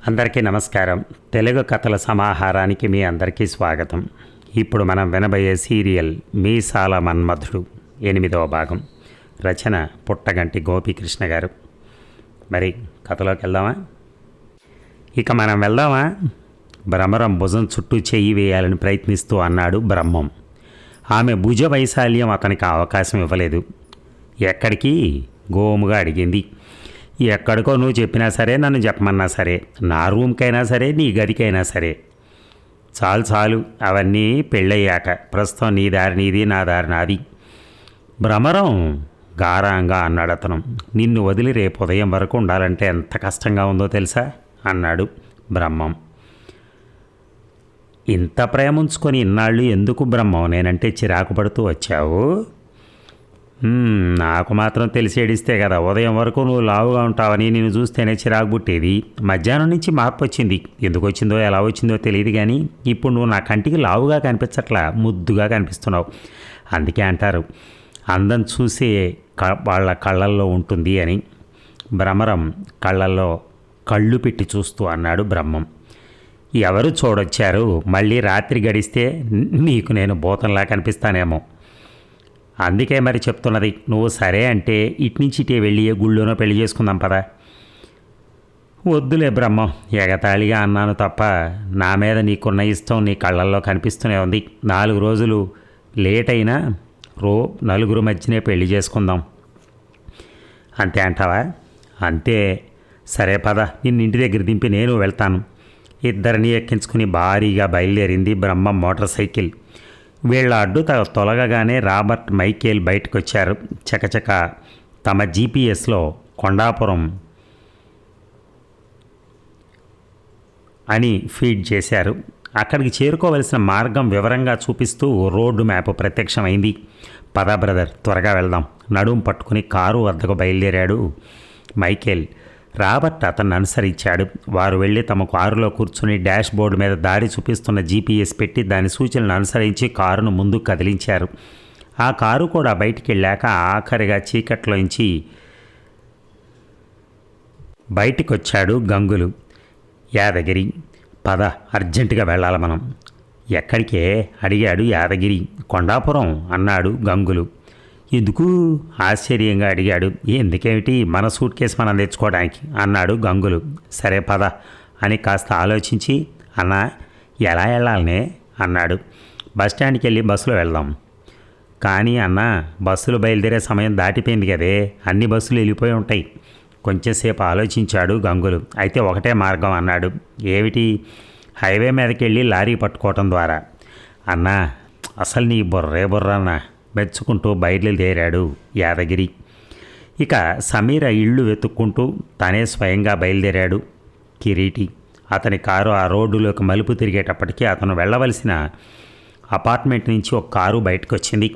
అందరికీ నమస్కారం. తెలుగు కథల సమాహారానికి మీ అందరికీ స్వాగతం. ఇప్పుడు మనం వినబోయే సీరియల్ మీసాల మన్మధుడు 8వ భాగం. రచన పుట్టగంటి గోపీకృష్ణ గారు. మరి కథలోకి వెళ్దామా? ఇక మనం వెళ్దామా? భ్రమరం భుజం చుట్టూ చెయ్యి వేయాలని ప్రయత్నిస్తూ అన్నాడు బ్రహ్మం. ఆమె భుజ వైశాల్యం అతనికి అవకాశం ఇవ్వలేదు. ఎక్కడికి గోముగా అడిగింది. ఎక్కడికో నువ్వు చెప్పినా సరే, నన్ను చెప్పమన్నా సరే, నా రూమ్కైనా సరే, నీ గదికైనా సరే. చాలు చాలు, అవన్నీ పెళ్ళయ్యాక. ప్రస్తుతం నీ దారి నీది, నా దారి నాది. భ్రమరం గారంగా అన్నాడు అతను. నిన్ను వదిలి రేపు ఉదయం వరకు ఉండాలంటే ఎంత కష్టంగా ఉందో తెలుసా అన్నాడు బ్రహ్మం. ఇంత ప్రేమ ఉంచుకొని ఇన్నాళ్ళు ఎందుకు బ్రహ్మం నేనంటే చిరాకు పడుతూ వచ్చావు? నాకు మాత్రం తెలిసి ఏడిస్తే కదా ఉదయం వరకు నువ్వు లావుగా ఉంటావని నేను చూస్తేనే చిరాకు పుట్టేది. మధ్యాహ్నం నుంచి మార్పు వచ్చింది. ఎందుకు వచ్చిందో ఎలా వచ్చిందో తెలియదు, కానీ ఇప్పుడు నువ్వు నా కంటికి లావుగా కనిపించట్లా, ముద్దుగా కనిపిస్తున్నావు. అందుకే అంటారు అందం చూసే వాళ్ళ కళ్ళల్లో ఉంటుంది అని. భ్రమరం కళ్ళల్లో కళ్ళు పెట్టి చూస్తూ అన్నాడు బ్రహ్మం. ఎవరు చూడొచ్చారు? మళ్ళీ రాత్రి గడిస్తే నీకు నేను భూతంలా కనిపిస్తానేమో. అందుకే మరి చెప్తున్నది. నువ్వు సరే అంటే ఇట్నుంచి ఇటే వెళ్ళి గుళ్ళోనో పెళ్లి చేసుకుందాం పదా. వద్దులే బ్రహ్మం, ఎగతాళిగా అన్నాను తప్ప నా మీద నీకున్న ఇష్టం నీ కళ్ళల్లో కనిపిస్తూనే ఉంది. 4 రోజులు లేట్ అయినా నలుగురు మధ్యనే పెళ్లి చేసుకుందాం. అంతే అంటావా? అంతే. సరే పద, నిన్ను ఇంటి దగ్గర దింపి నేను వెళ్తాను. ఇద్దరిని ఎక్కించుకుని భారీగా బయలుదేరింది బ్రహ్మం మోటార్ సైకిల్. వీళ్ళ అడ్డు తొలగగానే రాబర్ట్ మైకేల్ బయటకు వచ్చారు. చకచక తమ జీపీఎస్లో కొండాపురం అని ఫీడ్ చేశారు. అక్కడికి చేరుకోవలసిన మార్గం వివరంగా చూపిస్తూ రోడ్డు మ్యాప్ ప్రత్యక్షమైంది. పద బ్రదర్, త్వరగా వెళ్దాం. నడుం పట్టుకుని కారు వద్దకు బయలుదేరాడు మైకేల్. రాబర్ట్ అతన్ని అనుసరించాడు. వారు వెళ్ళి తమ కారులో కూర్చుని డాష్ బోర్డు మీద దారి చూపిస్తున్న జీపీఎస్ పెట్టి దాని సూచనలను అనుసరించి కారును ముందుకు కదిలించారు. ఆ కారు కూడా బయటికి వెళ్ళాక ఆఖరిగా చీకట్లోంచి బయటికొచ్చాడు గంగులు. యాదగిరి, పద, అర్జెంటుగా వెళ్ళాలి మనం. ఎక్కడికే అడిగాడు యాదగిరి. కొండాపురం అన్నాడు గంగులు. ఎందుకు ఆశ్చర్యంగా అడిగాడు. ఎందుకేమిటి, మన సూట్ కేసు మనం తెచ్చుకోవడానికి అన్నాడు గంగులు. సరే పద అని కాస్త ఆలోచించి, అన్నా ఎలా వెళ్ళాలనే అన్నాడు. బస్టాండ్కి వెళ్ళి బస్సులో వెళ్దాం. కానీ అన్న, బస్సులు బయలుదేరే సమయం దాటిపోయింది కదే, అన్ని బస్సులు వెళ్ళిపోయి ఉంటాయి. కొంచెంసేపు ఆలోచించాడు గంగులు. అయితే ఒకటే మార్గం అన్నాడు. ఏమిటి? హైవే మీదకి వెళ్ళి లారీ పట్టుకోవటం ద్వారా. అన్నా అసలు నీ బుర్రన్నా మెచ్చుకుంటూ బయలుదేరాడు యాదగిరి. ఇక సమీర ఇళ్ళు వెతుక్కుంటూ తనే స్వయంగా బయలుదేరాడు కిరీటి. అతని కారు ఆ రోడ్డులోకి మలుపు తిరిగేటప్పటికీ అతను వెళ్ళవలసిన అపార్ట్మెంట్ నుంచి ఒక కారు బయటకు వచ్చింది.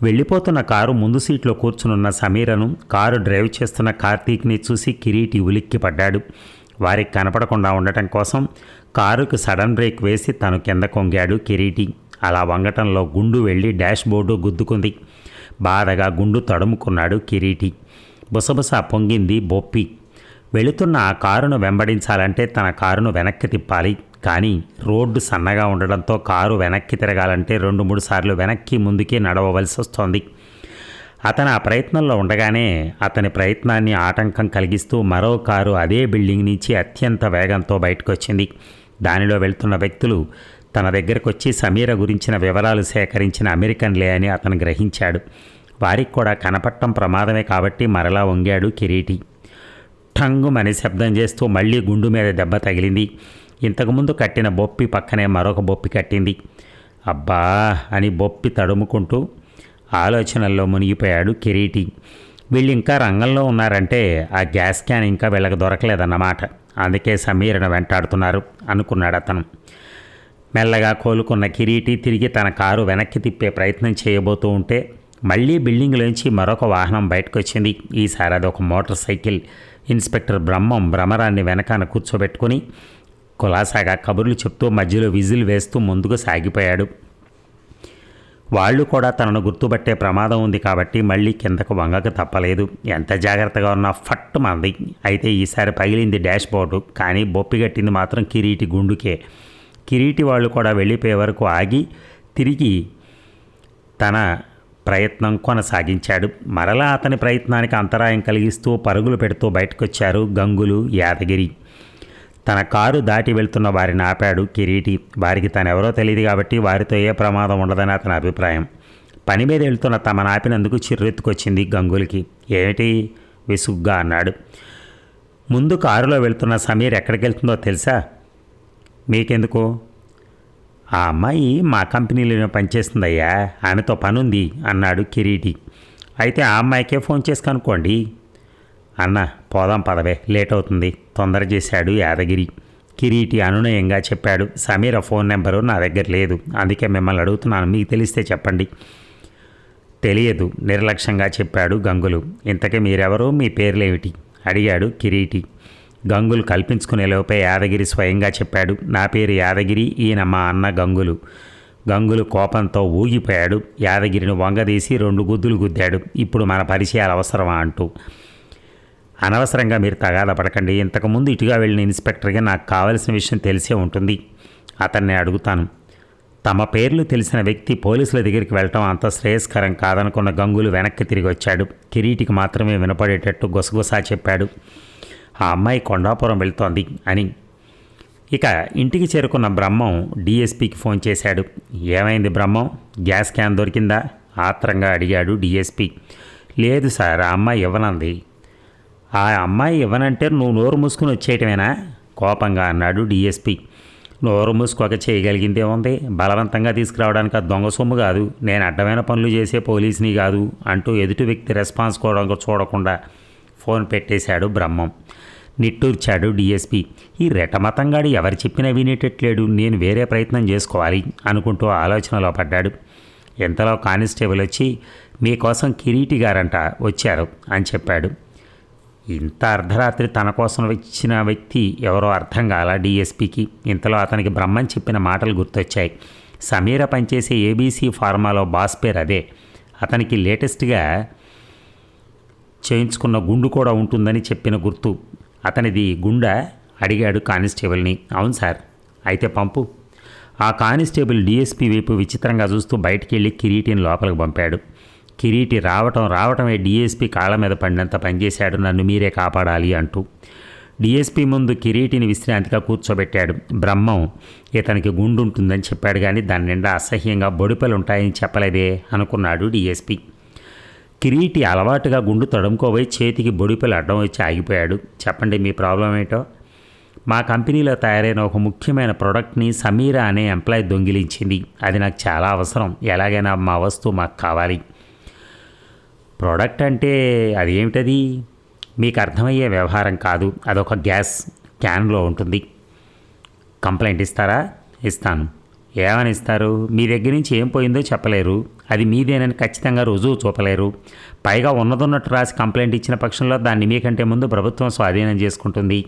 వెళ్ళిపోతున్న కారు ముందు సీట్లో కూర్చునున్న సమీరను, కారు డ్రైవ్ చేస్తున్న కార్తీక్ని చూసి కిరీటి ఉలిక్కి పడ్డాడు. వారికి కనపడకుండా ఉండటం కోసం కారుకు సడన్ బ్రేక్ వేసి తను కింద కొంగాడు కిరీటి. అలా వంగటంలో గుండు వెళ్ళి డాష్ బోర్డు గుద్దుకుంది. బాధగా గుండు తడుముకున్నాడు కిరీటి. బుసబుస పొంగింది బొప్పి. వెళుతున్న ఆ కారును వెంబడించాలంటే తన కారును వెనక్కి తిప్పాలి. కానీ రోడ్డు సన్నగా ఉండడంతో కారు వెనక్కి తిరగాలంటే 2-3 సార్లు వెనక్కి ముందుకి నడవవలసి వస్తోంది. అతను ఆ ప్రయత్నంలో ఉండగానే అతని ప్రయత్నాన్ని ఆటంకం కలిగిస్తూ మరో కారు అదే బిల్డింగ్ నుంచి అత్యంత వేగంతో బయటకు వచ్చింది. దానిలో వెళ్తున్న వ్యక్తులు తన దగ్గరకు వచ్చి సమీర గురించిన వివరాలు సేకరించిన అమెరికన్లే అని అతను గ్రహించాడు. వారికి కూడా కనపడటం ప్రమాదమే కాబట్టి మరలా వంగాడు కిరీటి. ఠంగుమని శబ్దం చేస్తూ మళ్ళీ గుండు మీద దెబ్బ తగిలింది. ఇంతకుముందు కట్టిన బొప్పి పక్కనే మరొక బొప్పి కట్టింది. అబ్బా అని బొప్పి తడుముకుంటూ ఆలోచనల్లో మునిగిపోయాడు కిరీటి. వీళ్ళు ఇంకా రంగంలో ఉన్నారంటే ఆ గ్యాస్ క్యాన్ ఇంకా వీళ్ళకి దొరకలేదన్నమాట. అందుకే సమీరను వెంటాడుతున్నారు అనుకున్నాడు అతను. మెల్లగా కోలుకున్న కిరీటి తిరిగి తన కారు వెనక్కి తిప్పే ప్రయత్నం చేయబోతూ ఉంటే మళ్ళీ బిల్డింగ్లోంచి మరొక వాహనం బయటకు వచ్చింది. ఈసారి అదొక మోటార్ సైకిల్. ఇన్స్పెక్టర్ బ్రహ్మం భ్రమరాన్ని వెనకాన కూర్చోబెట్టుకుని కులాసాగా కబుర్లు చెప్తూ మధ్యలో విజిల్ వేస్తూ ముందుకు సాగిపోయాడు. వాళ్ళు కూడా తనను గుర్తుపట్టే ప్రమాదం ఉంది కాబట్టి మళ్ళీ కిందకు వంగక తప్పలేదు. ఎంత జాగ్రత్తగా ఉన్నా ఫట్టు మంది. అయితే ఈసారి పగిలింది డాష్ బోర్డు, కానీ బొప్పిగట్టింది మాత్రం కిరీటి గుండుకే. కిరీటి వాళ్ళు కూడా వెళ్ళిపోయే వరకు ఆగి తిరిగి తన ప్రయత్నం కొనసాగించాడు. మరలా అతని ప్రయత్నానికి అంతరాయం కలిగిస్తూ పరుగులు పెడుతూ బయటకొచ్చారు గంగులు, యాదగిరి. తన కారు దాటి వెళ్తున్న వారిని ఆపాడు కిరీటి. వారికి తనెవరో తెలియదు కాబట్టి వారితో ఏ ప్రమాదం ఉండదని అతని అభిప్రాయం. పని మీద వెళ్తున్న తమను ఆపినందుకు చిర్రెత్తుకొచ్చింది గంగులకి. ఏమిటి విసుగ్గా అన్నాడు. ముందు కారులో వెళ్తున్న సమీర్ ఎక్కడికి వెళ్తుందో తెలుసా? మీకెందుకు? ఆ అమ్మాయి మా కంపెనీలోనే పనిచేస్తుందయ్యా, ఆమెతో పనుంది అన్నాడు కిరీటి. అయితే ఆ అమ్మాయికే ఫోన్ చేసి కనుక్కోండి. అన్న పోదాం పదవే, లేట్ అవుతుంది, తొందర చేశాడు యాదగిరి. కిరీటి అనునయంగా చెప్పాడు. సమీర ఫోన్ నెంబరు నా దగ్గర లేదు, అందుకే మిమ్మల్ని అడుగుతున్నాను, మీకు తెలిస్తే చెప్పండి. తెలియదు నిర్లక్ష్యంగా చెప్పాడు గంగులు. ఇంతకీ మీరెవరు, మీ పేర్లేమిటి అడిగాడు కిరీటి. గంగులు కల్పించుకునే లోపే యాదగిరి స్వయంగా చెప్పాడు. నా పేరు యాదగిరి, ఈయన మా అన్న గంగులు. గంగులు కోపంతో ఊగిపోయాడు. యాదగిరిని వంగదీసి 2 గుద్దులు గుద్దాడు. ఇప్పుడు మన పరిచయాలు అవసరమా అంటూ. అనవసరంగా మీరు తగాద పడకండి. ఇంతకుముందు ఇటుగా వెళ్ళిన ఇన్స్పెక్టర్గా నాకు కావలసిన విషయం తెలిసే ఉంటుంది. అతన్ని అడుగుతాను. తమ పేర్లు తెలిసిన వ్యక్తి పోలీసుల దగ్గరికి వెళ్ళటం అంత శ్రేయస్కరం కాదనుకున్న గంగులు వెనక్కి తిరిగి వచ్చాడు. కిరీటికి మాత్రమే వినపడేటట్టు గుసగుసా చెప్పాడు. ఆ అమ్మాయి కొండాపురం వెళ్తోంది అని. ఇక ఇంటికి చేరుకున్న బ్రహ్మం డిఎస్పీకి ఫోన్ చేశాడు. ఏమైంది బ్రహ్మం, గ్యాస్ క్యాన్ దొరికిందా ఆత్రంగా అడిగాడు డిఎస్పీ. లేదు సార్, ఆ అమ్మాయి ఇవ్వనంది. ఆ అమ్మాయి ఇవ్వనంటే నువ్వు నోరు మూసుకుని వచ్చేయటమేనా కోపంగా అన్నాడు డిఎస్పీ. నోరు మూసుకోక చేయగలిగిందే ఉంది, బలవంతంగా తీసుకురావడానికి అది దొంగ సొమ్ము కాదు, నేను అడ్డమైన పనులు చేసే పోలీసుని కాదు అంటూ ఎదుటి వ్యక్తి రెస్పాన్స్ కూడా చూడకుండా ఫోన్ పెట్టేశాడు బ్రహ్మం. నిట్టూర్చాడు డిఎస్పీ. ఈ రెటమతంగాడు ఎవరు చెప్పినా వినేటట్లేడు, నేను వేరే ప్రయత్నం చేసుకోవాలి అనుకుంటూ ఆలోచనలో పడ్డాడు. ఎంతలో కానిస్టేబుల్ వచ్చి మీకోసం కిరీటి గారంట వచ్చారు అని చెప్పాడు. ఇంత అర్ధరాత్రి తన కోసం వచ్చిన వ్యక్తి ఎవరో అర్థం కాల డిఎస్పీకి. ఇంతలో అతనికి బ్రహ్మం చెప్పిన మాటలు గుర్తొచ్చాయి. సమీర పనిచేసే ఏబీసీ ఫార్మాలో బాస్ పేరు అదే. అతనికి లేటెస్ట్గా చేయించుకున్న గుండు కూడా ఉంటుందని చెప్పిన గుర్తు. అతనిది గుండా అడిగాడు కానిస్టేబుల్ని. అవును సార్. అయితే పంపు. ఆ కానిస్టేబుల్ డిఎస్పీ వైపు విచిత్రంగా చూస్తూ బయటికి వెళ్ళి కిరీటిని లోపలికి పంపాడు. కిరీటి రావటమే డిఎస్పీ కాళ్ళ మీద పడినంత పనిచేశాడు. నన్ను మీరే కాపాడాలి అంటూ డిఎస్పీ ముందు కిరీటిని విశ్రాంతిగా కూర్చోబెట్టాడు. బ్రహ్మం ఇతనికి గుండు ఉంటుందని చెప్పాడు, కానీ దాని నిండా అసహ్యంగా బొడిపలు ఉంటాయని చెప్పలేదే అనుకున్నాడు డిఎస్పీ. కిరీటి అలవాటుగా గుండు తడుముకోబోయి చేతికి బొడిపలు అడ్డం వచ్చి ఆగిపోయాడు. చెప్పండి మీ ప్రాబ్లం ఏంటో. మా కంపెనీలో తయారైన ఒక ముఖ్యమైన ప్రోడక్ట్ని సమీర అనే ఎంప్లాయ్ దొంగిలించింది. అది నాకు చాలా అవసరం, ఎలాగైనా మా వస్తువు మాకు కావాలి. ప్రోడక్ట్ అంటే అదేమిటది? మీకు అర్థమయ్యే వ్యవహారం కాదు, అదొక గ్యాస్ క్యాన్లో ఉంటుంది. కంప్లైంట్ ఇస్తారా? ఇస్తాను. ఏమని ఇస్తారు? మీ దగ్గర నుంచి ఏం పోయిందో చెప్పలేరు, అది మీదేనని ఖచ్చితంగా రుజువు చూపలేరు. పైగా ఉన్నదన్నట్టు రాసి కంప్లైంట్ ఇచ్చిన పక్షంలో దాన్ని మీకంటే ముందు ప్రభుత్వం స్వాధీనం చేసుకుంటుంది.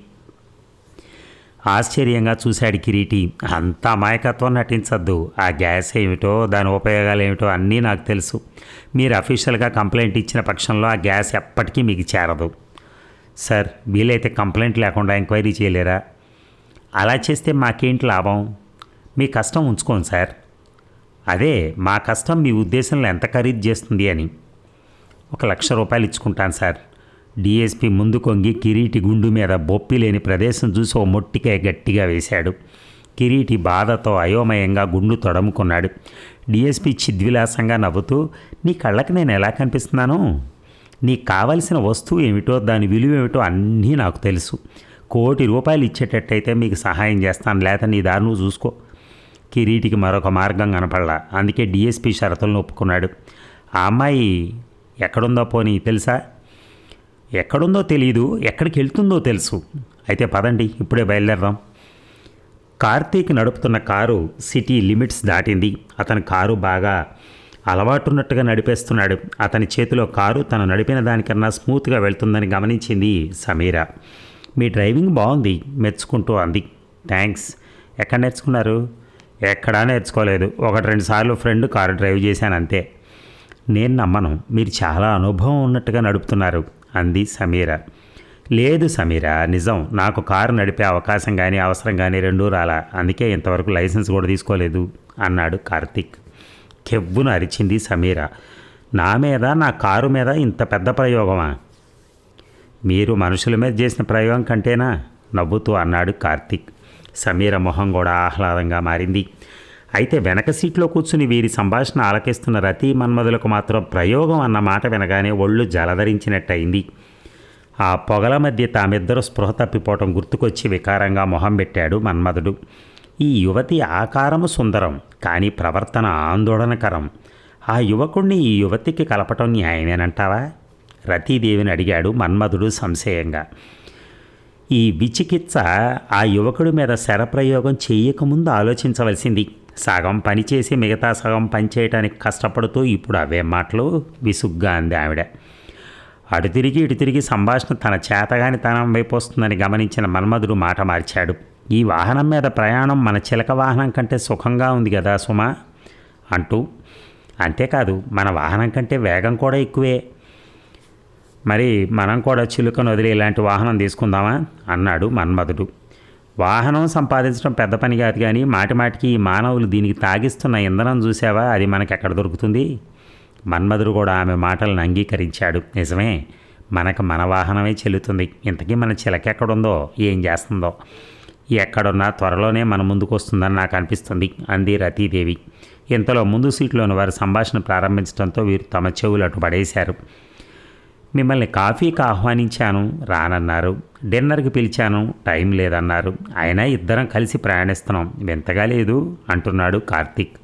ఆశ్చర్యంగా చూశాడు కిరీటి. అంత అమాయకత్వం నటించద్దు. ఆ గ్యాస్ ఏమిటో, దాని ఉపయోగాలు ఏమిటో అన్నీ నాకు తెలుసు. మీరు అఫీషియల్గా కంప్లైంట్ ఇచ్చిన పక్షంలో ఆ గ్యాస్ ఎప్పటికీ మీకు చేరదు. సార్, వీలైతే కంప్లైంట్ లేకుండా ఎంక్వైరీ చేయలేరా? అలా చేస్తే మాకేంటి లాభం? మీ కష్టం ఉంచుకోండి సార్. అదే మా కష్టం మీ ఉద్దేశంలో ఎంత ఖరీదు చేస్తుంది అని. 1,00,000 రూపాయలు ఇచ్చుకుంటాను సార్. డిఎస్పీ ముందు కొంగి కిరీటి గుండు మీద బొప్పి లేని ప్రదేశం చూసి ఓ మొట్టికాయ గట్టిగా వేశాడు. కిరీటి బాధతో అయోమయంగా గుండు తొడముకున్నాడు. డిఎస్పీ చిద్విలాసంగా నవ్వుతూ, నీ కళ్ళకి నేను ఎలా కనిపిస్తున్నాను? నీకు కావలసిన వస్తువు ఏమిటో, దాని విలువ ఏమిటో అన్నీ నాకు తెలుసు. 1,00,00,000 రూపాయలు ఇచ్చేటట్టయితే మీకు సహాయం చేస్తాను, లేత నీ దారి నువ్వు చూసుకో. కిరీటికి మరొక మార్గం కనపడలా. అందుకే డిఎస్పీ షరతులను ఒప్పుకున్నాడు. ఆ అమ్మాయి ఎక్కడుందో పోనీ తెలుసా? ఎక్కడుందో తెలియదు, ఎక్కడికి వెళ్తుందో తెలుసు. అయితే పదండి, ఇప్పుడే బయలుదేరదాం. కార్తీక్ నడుపుతున్న కారు సిటీ లిమిట్స్ దాటింది. అతని కారు బాగా అలవాటున్నట్టుగా నడిపేస్తున్నాడు. అతని చేతిలో కారు తను నడిపిన దానికన్నా స్మూత్గా వెళ్తుందని గమనించింది సమీర. మీ డ్రైవింగ్ బాగుంది మెచ్చుకుంటూ అంది. థ్యాంక్స్. ఎక్కడ నేర్చుకున్నారు? ఎక్కడా నేర్చుకోలేదు. 1-2 సార్లు ఫ్రెండ్ కారు డ్రైవ్ చేశాను అంతే. నేను నమ్మను, మీరు చాలా అనుభవం ఉన్నట్టుగా నడుపుతున్నారు అంది సమీర. లేదు సమీర, నిజం. నాకు కారు నడిపే అవకాశం కానీ అవసరం కానీ రెండూ రాలా. అందుకే ఇంతవరకు లైసెన్స్ కూడా తీసుకోలేదు అన్నాడు కార్తీక్. కెవ్వును అరిచింది సమీర. నా మీద, నా కారు మీద ఇంత పెద్ద ప్రయోగమా? మీరు మనుషుల మీద చేసిన ప్రయోగం కంటేనా? నవ్వుతూ అన్నాడు కార్తీక్. సమీర మొహం కూడా ఆహ్లాదంగా మారింది. అయితే వెనక సీట్లో కూర్చుని వీరి సంభాషణ ఆలకిస్తున్న రతి మన్మధులకు మాత్రం ప్రయోగం అన్న మాట వినగానే ఒళ్ళు జలధరించినట్టయింది. ఆ పొగల మధ్య తామిద్దరూ స్పృహ తప్పిపోవటం గుర్తుకొచ్చి వికారంగా మొహం పెట్టాడు మన్మధుడు. ఈ యువతి ఆకారము సుందరం, కానీ ప్రవర్తన ఆందోళనకరం. ఆ యువకుణ్ణి ఈ యువతికి కలపటం న్యాయమేనంటావా? రతీదేవిని అడిగాడు మన్మధుడు సంశయంగా. ఈ విచికిత్స ఆ యువకుడి మీద శరప్రయోగం చేయకముందు ఆలోచించవలసింది. సగం పనిచేసి మిగతా సగం పనిచేయటానికి కష్టపడుతూ ఇప్పుడు అవే మాటలు విసుగ్గా అంది ఆవిడ. అటు తిరిగి సంభాషణ తన చేతగాని తనం వైపు వస్తుందని గమనించిన మన్మధుడు మాట మార్చాడు. ఈ వాహనం మీద ప్రయాణం మన చిలక వాహనం కంటే సుఖంగా ఉంది కదా సుమా అంటూ. అంతేకాదు, మన వాహనం కంటే వేగం కూడా ఎక్కువే. మరి మనం కూడా చిలుకను వదిలి ఇలాంటి వాహనం తీసుకుందామా అన్నాడు మన్మధుడు. వాహనం సంపాదించడం పెద్ద పని కాదు, కానీ మాటిమాటికి ఈ మానవులు దీనికి తాగిస్తున్న ఇంధనం చూసావా, అది మనకెక్కడ దొరుకుతుంది? మన్మధుడు కూడా ఆమె మాటలను అంగీకరించాడు. నిజమే, మనకు మన వాహనమే చెల్లుతుంది. ఇంతకీ మన చిలక ఎక్కడుందో, ఏం చేస్తుందో? ఎక్కడున్నా త్వరలోనే మన ముందుకు వస్తుందని నాకు అనిపిస్తుంది అంది రతీదేవి. ఇంతలో ముందు సీట్లోని వారి సంభాషణ ప్రారంభించడంతో వీరు తమ చెవులు అటు పడేశారు. మిమ్మల్ని కాఫీకి ఆహ్వానించాను, రానన్నారు. డిన్నర్కి పిలిచాను, టైం లేదన్నారు. అయినా ఇద్దరం కలిసి ప్రయాణిస్తున్నాం, వింతగా లేదు అంటున్నాడు కార్తీక్.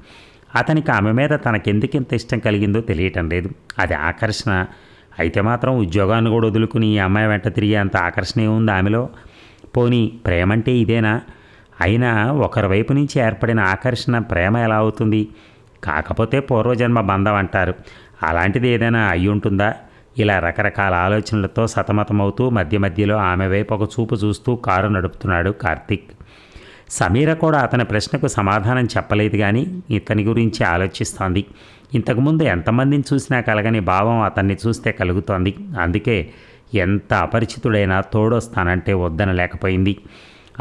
అతనికి ఆమె మీద తనకెందుకింత ఇష్టం కలిగిందో తెలియటం లేదు. అది ఆకర్షణ అయితే మాత్రం ఉద్యోగాన్ని కూడా వదులుకుని ఈ అమ్మాయి వెంట తిరిగే అంత ఆకర్షణ ఏముంది ఆమెలో? పోనీ ప్రేమంటే ఇదేనా? అయినా ఒకరి వైపు నుంచి ఏర్పడిన ఆకర్షణ ప్రేమ ఎలా అవుతుంది? కాకపోతే పూర్వజన్మ బంధం అంటారు, అలాంటిది ఏదైనా అయి ఉంటుందా? ఇలా రకరకాల ఆలోచనలతో సతమతమవుతూ మధ్యలో ఆమె వైపు ఒక చూపు చూస్తూ కారు నడుపుతున్నాడు కార్తీక్. సమీర కూడా అతని ప్రశ్నకు సమాధానం చెప్పలేదు, కానీ ఇతని గురించి ఆలోచిస్తోంది. ఇంతకుముందు ఎంతమందిని చూసినా కలగని భావం అతన్ని చూస్తే కలుగుతోంది. అందుకే ఎంత అపరిచితుడైనా తోడొస్తానంటే వద్దనలేకపోయింది.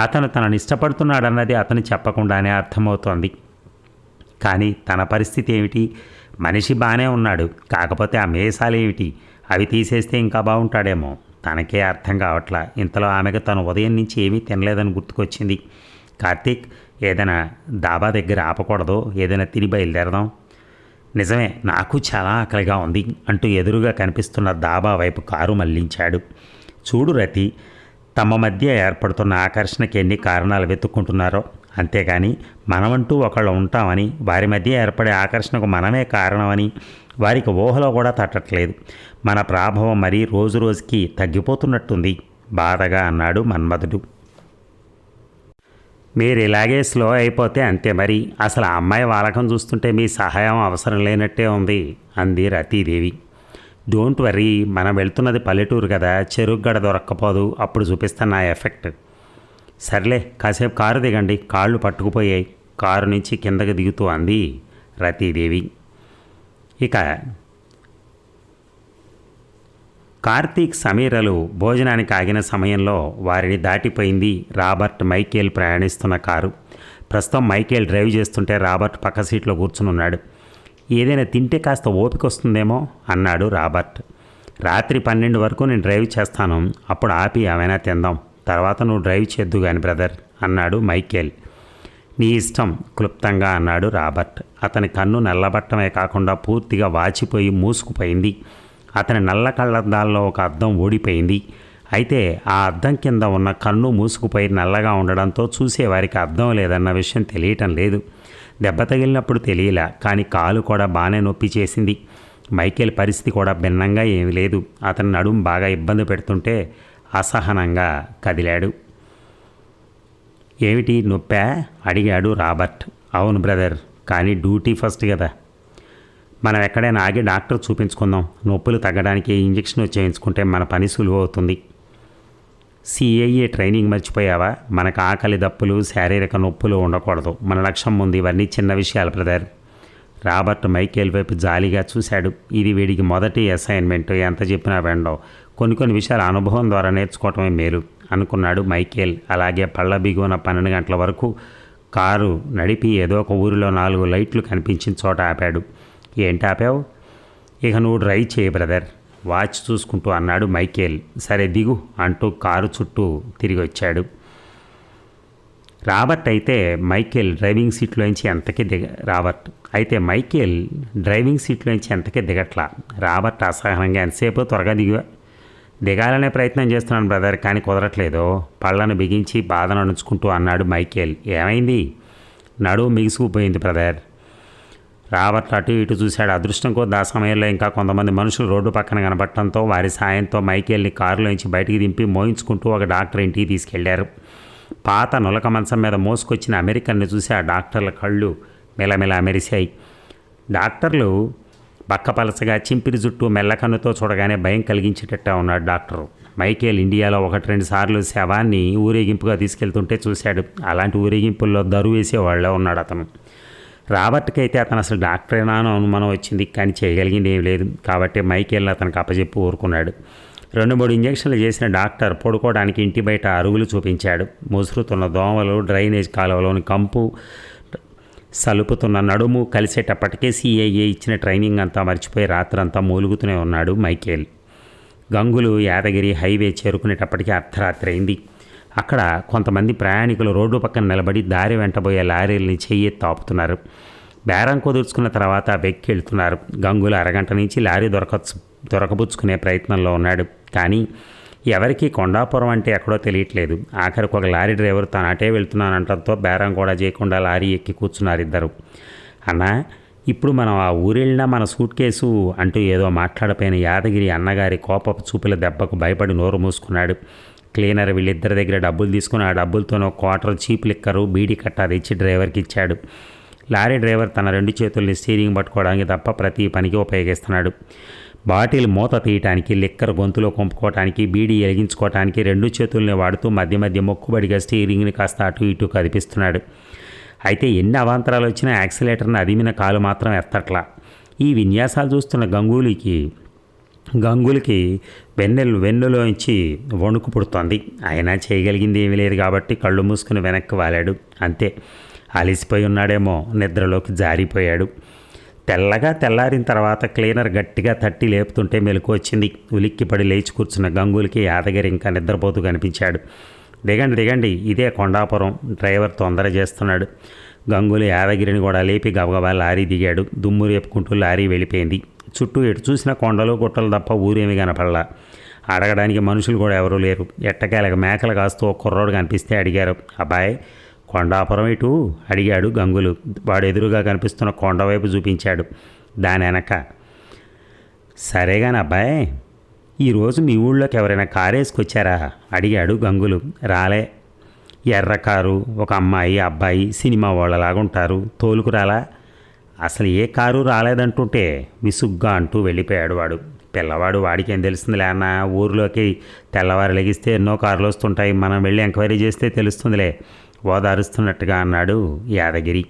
అతను తనని ఇష్టపడుతున్నాడన్నది అతను చెప్పకుండానే అర్థమవుతోంది. కానీ తన పరిస్థితి ఏమిటి? మనిషి బాగానే ఉన్నాడు, కాకపోతే ఆ మీసాలేమిటి? అవి తీసేస్తే ఇంకా బాగుంటాడేమో. తనకే అర్థం కావట్లా. ఇంతలో ఆమెకు తను ఉదయం నుంచి ఏమీ తినలేదని గుర్తుకొచ్చింది. కార్తీక్, ఏదైనా దాబా దగ్గర ఆపకూడదు, ఏదైనా తిని బయలుదేరదాం. నిజమే, నాకు చాలా ఆకలిగా ఉంది అంటూ ఎదురుగా కనిపిస్తున్న దాబా వైపు కారు మళ్లించాడు. చూడు రతి, తమ మధ్య ఏర్పడుతున్న ఆకర్షణకి ఎన్ని కారణాలు వెతుక్కుంటున్నారో. అంతేగాని మనమంటూ ఒకళ్ళు ఉంటామని, వారి మధ్య ఏర్పడే ఆకర్షణకు మనమే కారణమని వారికి ఊహలో కూడా తట్టట్లేదు. మన ప్రాభవం మరీ రోజు రోజుకి తగ్గిపోతున్నట్టుంది బాధగా అన్నాడు మన్మధుడు. మీరు ఇలాగే స్లో అయిపోతే అంతే మరి. అసలు ఆ అమ్మాయి వాలకం చూస్తుంటే మీ సహాయం అవసరం లేనట్టే ఉంది అంది రతీదేవి. డోంట్ వర్రీ, మనం వెళ్తున్నది పల్లెటూరు కదా, చెరుగ్గడ దొరక్కపోదు, అప్పుడు చూపిస్తాను నా ఎఫెక్ట్. సర్లే, కాసేపు కారు దిగండి, కాళ్ళు పట్టుకుపోయాయి. కారు నుంచి కిందకి దిగుతూ అంది రతీదేవి. ఇక కార్తీక్ సమీరలు భోజనానికి ఆగిన సమయంలో వారిని దాటిపోయింది రాబర్ట్ మైకేల్ ప్రయాణిస్తున్న కారు. ప్రస్తుతం మైకేల్ డ్రైవ్ చేస్తుంటే రాబర్ట్ పక్క సీట్లో కూర్చునున్నాడు. ఏదైనా తింటే కాస్త ఓపిక వస్తుందేమో అన్నాడు రాబర్ట్. రాత్రి 12 వరకు నేను డ్రైవ్ చేస్తాను, అప్పుడు ఆపి ఏమైనా తిందాం, తర్వాత నువ్వు డ్రైవ్ చేద్దు కానీ బ్రదర్ అన్నాడు మైకేల్. నీ ఇష్టం క్లుప్తంగా అన్నాడు రాబర్ట్. అతని కన్ను నల్లబట్టమే కాకుండా పూర్తిగా వాచిపోయి మూసుకుపోయింది. అతని నల్ల కళ్ళద్దాల్లో ఒక అద్దం ఊడిపోయింది. అయితే ఆ అద్దం కింద ఉన్న కన్ను మూసుకుపోయి నల్లగా ఉండడంతో చూసేవారికి అద్దం లేదన్న విషయం తెలియటం లేదు. దెబ్బ తగిలినప్పుడు తెలియలా, కానీ కాలు కూడా బాగానే నొప్పి చేసింది. మైకేల్ పరిస్థితి కూడా భిన్నంగా ఏమీ లేదు. అతని నడుము బాగా ఇబ్బంది పెడుతుంటే అసహనంగా కదిలాడు. ఏమిటి నొప్పా అడిగాడు రాబర్ట్. అవును బ్రదర్, కానీ డ్యూటీ ఫస్ట్ కదా. మనం ఎక్కడైనా ఆగి డాక్టర్ చూపించుకుందాం, నొప్పులు తగ్గడానికి ఇంజక్షన్ చేయించుకుంటే మన పని సులువు అవుతుంది. సిఐఏ ట్రైనింగ్ మర్చిపోయావా? మనకు ఆకలి దప్పులు శారీరక నొప్పులు ఉండకూడదు. మన లక్ష్యం ముందు ఇవన్నీ చిన్న విషయాలు బ్రదర్. రాబర్ట్ మైకేల్ వైపు జాలిగా చూశాడు. ఇది వీడికి మొదటి అసైన్మెంట్. ఎంత చెప్పినా వెండవు. కొన్ని విషయాలు అనుభవం ద్వారా నేర్చుకోవటమే మేలు అనుకున్నాడు మైకేల్. అలాగే పళ్ళ బిగువన 12 గంటల వరకు కారు నడిపి ఏదో ఒక ఊరిలో 4 లైట్లు కనిపించిన చోట ఆపాడు. ఏంటి ఆపావు? ఇక నువ్వు డ్రైవ్ చేయి బ్రదర్, వాచ్ చూసుకుంటూ అన్నాడు మైకేల్. సరే దిగు అంటూ కారు చుట్టూ తిరిగి వచ్చాడు. రాబర్ట్ అయితే మైకేల్ డ్రైవింగ్ సీట్లోంచి ఎంతకీ దిగట్లా. రాబర్ట్ అసహనంగా ఎంతసేపు త్వరగా దిగాలనే ప్రయత్నం చేస్తున్నాను బ్రదర్, కానీ కుదరట్లేదు. పళ్ళను బిగించి బాధను అణుచుకుంటూ అన్నాడు మైకేల్. ఏమైంది? నడువు మిగిసిపోయింది బ్రదర్. రాబర్ట్ అటు ఇటు చూశాడు. అదృష్టం కొద్ది ఆ సమయంలో ఇంకా కొంతమంది మనుషులు రోడ్డు పక్కన కనబడటంతో వారి సాయంతో మైకేల్ని కారులోంచి బయటికి దింపి మోయించుకుంటూ ఒక డాక్టర్ ఇంటికి తీసుకెళ్లారు. పాత నులక మంచం మీద మోసుకొచ్చిన అమెరికన్ని చూసి ఆ డాక్టర్ల కళ్ళు మెలమెల మెరిశాయి. డాక్టర్లు బక్కపలసగా చింపిరి జుట్టు మెల్లకన్నుతో చూడగానే భయం కలిగించేటట్టే ఉన్నాడు డాక్టరు. మైకేల్ ఇండియాలో 1-2 సార్లు శవాన్ని ఊరేగింపుగా తీసుకెళ్తుంటే చూశాడు. అలాంటి ఊరేగింపుల్లో దరువు వేసేవాళ్ళే ఉన్నాడు అతను. రాబర్ట్కి అయితే అతను అసలు డాక్టరేనా అని అనుమానం వచ్చింది, కానీ చేయగలిగింది ఏం లేదు. కాబట్టి మైకేల్ని అతనికి అప్పచెప్పి ఊరుకున్నాడు. 2-3 ఇంజక్షన్లు చేసిన డాక్టర్ పడుకోవడానికి ఇంటి బయట అరుగులు చూపించాడు. ముసురుతున్న దోమలు, డ్రైనేజ్ కాలువలోని కంపు, సలుపుతున్న నడుము కలిసేటప్పటికే సిఐఏ ఇచ్చిన ట్రైనింగ్ అంతా మర్చిపోయి రాత్రంతా మూలుగుతూనే ఉన్నాడు మైకేల్. గంగులు యాదగిరి హైవే చేరుకునేటప్పటికీ అర్ధరాత్రి అయింది. అక్కడ కొంతమంది ప్రయాణికులు రోడ్డు పక్కన నిలబడి దారి వెంటబోయే లారీల్ని చెయ్యెత్తి ఆపుతున్నారు. బేరం కుదుర్చుకున్న తర్వాత వెక్కి వెళ్తున్నారు. గంగులు అరగంట నుంచి లారీ దొరకబుచ్చుకునే ప్రయత్నంలో ఉన్నాడు. కానీ ఎవరికీ కొండాపురం అంటే ఎక్కడో తెలియట్లేదు. ఆఖరికి ఒక లారీ డ్రైవర్ తను అటే వెళ్తున్నానంటంతో బేరం కూడా చేయకుండా లారీ ఎక్కి కూర్చున్నారు ఇద్దరు. అన్నా, ఇప్పుడు మనం ఆ ఊరెళ్ళినా మన సూట్ కేసు అంటూ ఏదో మాట్లాడపోయిన యాదగిరి అన్నగారి కోపపు చూపుల దెబ్బకు భయపడి నోరు మూసుకున్నాడు. క్లీనర్ వీళ్ళిద్దరి దగ్గర డబ్బులు తీసుకుని ఆ డబ్బులతోనో క్వార్టర్ చీప్ లిక్కరు, బీడీ కట్ట తెచ్చి డ్రైవర్కి ఇచ్చాడు. లారీ డ్రైవర్ తన 2 చేతుల్ని స్టీరింగ్ పట్టుకోవడానికి తప్ప ప్రతి పనికి ఉపయోగిస్తున్నాడు. బాటిల్ మూత తీయటానికి, లిక్కర్ గొంతులో కొంపుకోవటానికి, బీడీ వెలిగించుకోవటానికి 2 చేతుల్ని వాడుతూ మధ్య మధ్య మొక్కుబడిగా స్టీరింగ్ని కాస్త అటు ఇటు కదిపిస్తున్నాడు. అయితే ఎన్ని అవాంతరాలు వచ్చినా యాక్సిలేటర్ని అదిమిన కాలు మాత్రం ఎత్తట్లా. ఈ విన్యాసాలు చూస్తున్న గంగులకి వెన్నులోంచి వణుకు పుడుతోంది. అయినా చేయగలిగింది ఏమీ లేదు కాబట్టి కళ్ళు మూసుకుని వెనక్కి వాలాడు. అంతే, అలిసిపోయి ఉన్నాడేమో, నిద్రలోకి జారిపోయాడు. తెల్లారిన తర్వాత క్లీనర్ గట్టిగా తట్టి లేపుతుంటే మెలకు వచ్చింది. ఉలిక్కిపడి లేచి కూర్చున్న గంగులకి యాదగిరి ఇంకా నిద్రపోతూ కనిపించాడు. దిగండి, ఇదే కొండాపురం. డ్రైవర్ తొందర చేస్తున్నాడు. గంగులు యాదగిరిని కూడా లేపి గబగబా లారీ దిగాడు. దుమ్ము రేపుకుంటూ లారీ వెళ్ళిపోయింది. చుట్టూ ఎటు చూసిన కొండలు గుట్టలు తప్ప ఊరేమి కనపడలా. అడగడానికి మనుషులు కూడా ఎవరూ లేరు. ఎట్టకేలకు మేకలు కాస్తూ ఒక కుర్రోడు కనిపిస్తే అడిగారు. అబ్బాయి, కొండాపురం ఇటు అడిగాడు గంగులు. వాడు ఎదురుగా కనిపిస్తున్న కొండ వైపు చూపించాడు. దాని వెనక. సరేగాని అబ్బాయి, ఈరోజు మీ ఊళ్ళోకి ఎవరైనా కారు వేసుకొచ్చారా అడిగాడు గంగులు. రాలే. ఎర్ర కారు, ఒక అమ్మాయి అబ్బాయి సినిమా వాళ్ళలాగుంటారు. తోలుకురాలా? అసలు ఏ కారు రాలేదంటుంటే విసుగ్గా అంటూ వెళ్ళిపోయాడు వాడు. పిల్లవాడు వాడికేం తెలుస్తుందిలే అన్న, ఊరిలోకి తెల్లవారు లెగిస్తే ఎన్నో కార్లు వస్తుంటాయి, మనం వెళ్ళి ఎంక్వైరీ చేస్తే తెలుస్తుందిలే ఓదారుస్తున్నట్టుగా అన్నాడు యాదగిరి.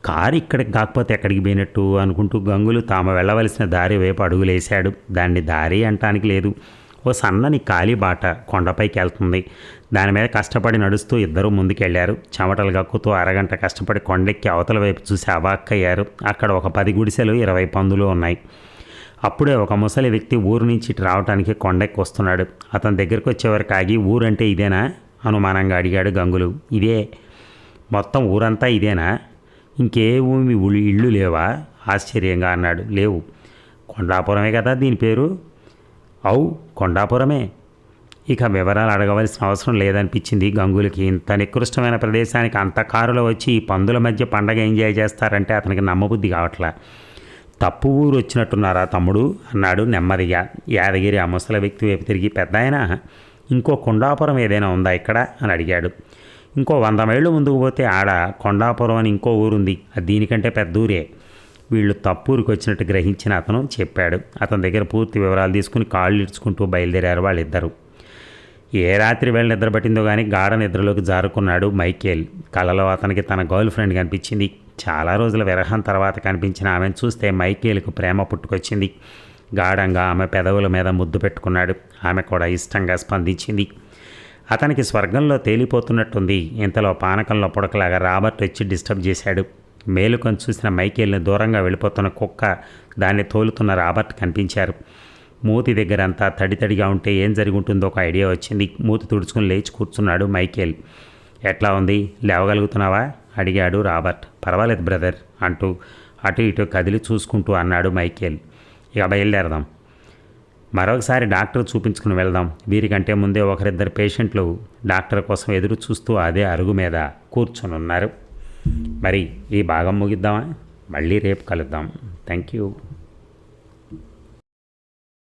కారు ఇక్కడికి కాకపోతే ఎక్కడికి పోయినట్టు అనుకుంటూ గంగులు తాము వెళ్ళవలసిన దారి వైపు అడుగులేశాడు. దాన్ని దారి అంటానికి లేదు, ఓ సన్నని ఖాళీ బాట కొండపైకి వెళ్తుంది. దాని మీద కష్టపడి నడుస్తూ ఇద్దరూ ముందుకెళ్లారు. చెమటలు గక్కుతూ అరగంట కష్టపడి కొండెక్కి అవతల వైపు చూసి అవాక్కయ్యారు. అక్కడ ఒక 10 గుడిసెలు, 20 పందులు ఉన్నాయి. అప్పుడే ఒక ముసలి వ్యక్తి ఊరు నుంచి ఇటు రావడానికి కొండెక్కి వస్తున్నాడు. అతని దగ్గరికి వచ్చేవారికి ఆగి, ఊరంటే ఇదేనా అనుమానంగా అడిగాడు గంగులు. ఇదే. మొత్తం ఊరంతా ఇదేనా? ఇంకే ఊమి ఇళ్ళు లేవా ఆశ్చర్యంగా అన్నాడు. లేవు. కొండాపురమే కదా దీని పేరు? అవు, కొండాపురమే. ఇక వివరాలు అడగవలసిన అవసరం లేదనిపించింది గంగులకి. ఇంత నికృష్టమైన ప్రదేశానికి అంత కారులో వచ్చి ఈ పందుల మధ్య పండగ ఎంజాయ్ చేస్తారంటే అతనికి నమ్మబుద్ధి కావట్లా. తప్పు ఊరు వచ్చినట్టున్నారా తమ్ముడు అన్నాడు నెమ్మదిగా. యాదగిరి ఆ ముసలి వ్యక్తి వైపు తిరిగి, పెద్దాయన, ఇంకో కొండాపురం ఏదైనా ఉందా ఇక్కడ అని అడిగాడు. ఇంకో 100 మైళ్ళు ముందుకు పోతే ఆడ కొండాపురం అని ఇంకో ఊరుంది, అది దీనికంటే పెద్ద ఊరే. వీళ్ళు తప్పూరికి వచ్చినట్టు గ్రహించిన అతను చెప్పాడు. అతని దగ్గర పూర్తి వివరాలు తీసుకుని కాళ్ళు ఇడ్చుకుంటూ బయలుదేరారు వాళ్ళిద్దరూ. ఏ రాత్రి వేళ నిద్రపట్టిందో కానీ గాఢ నిద్రలోకి జారుకున్నాడు మైకేల్. కలలో అతనికి తన గర్ల్ ఫ్రెండ్ కనిపించింది. చాలా రోజుల విరహం తర్వాత కనిపించిన ఆమెను చూస్తే మైకేల్కు ప్రేమ పుట్టుకొచ్చింది. గాఢంగా ఆమె పెదవుల మీద ముద్దు పెట్టుకున్నాడు. ఆమె కూడా ఇష్టంగా స్పందించింది. అతనికి స్వర్గంలో తేలిపోతున్నట్టుంది. ఇంతలో పానకంలో పుడకలాగా రాబర్ట్ వచ్చి డిస్టర్బ్ చేశాడు. మేలుకొని చూసిన మైకేల్ని దూరంగా వెళ్ళిపోతున్న కుక్క, దాన్ని తోలుతున్న రాబర్ట్ కనిపించారు. మూతి దగ్గరంతా తడితడిగా ఉంటే ఏం జరిగి ఉంటుందో ఒక ఐడియా వచ్చింది. మూతి తుడుచుకుని లేచి కూర్చున్నాడు మైకేల్. ఎట్లా ఉంది, లేవగలుగుతున్నావా అడిగాడు రాబర్ట్. పర్వాలేదు బ్రదర్ అంటూ అటు ఇటు కదిలి చూసుకుంటూ అన్నాడు మైకేల్. ఇక బయలుదేరదాం, మరొకసారి డాక్టర్ చూపించుకుని వెళ్దాం. వీరికంటే ముందే ఒకరిద్దరు పేషెంట్లు డాక్టర్ కోసం ఎదురు చూస్తూ అదే అరుగు మీద కూర్చొని ఉన్నారు. మరి ఈ భాగం ముగిద్దామా? మళ్ళీ రేపు కలుద్దాం. Thank you.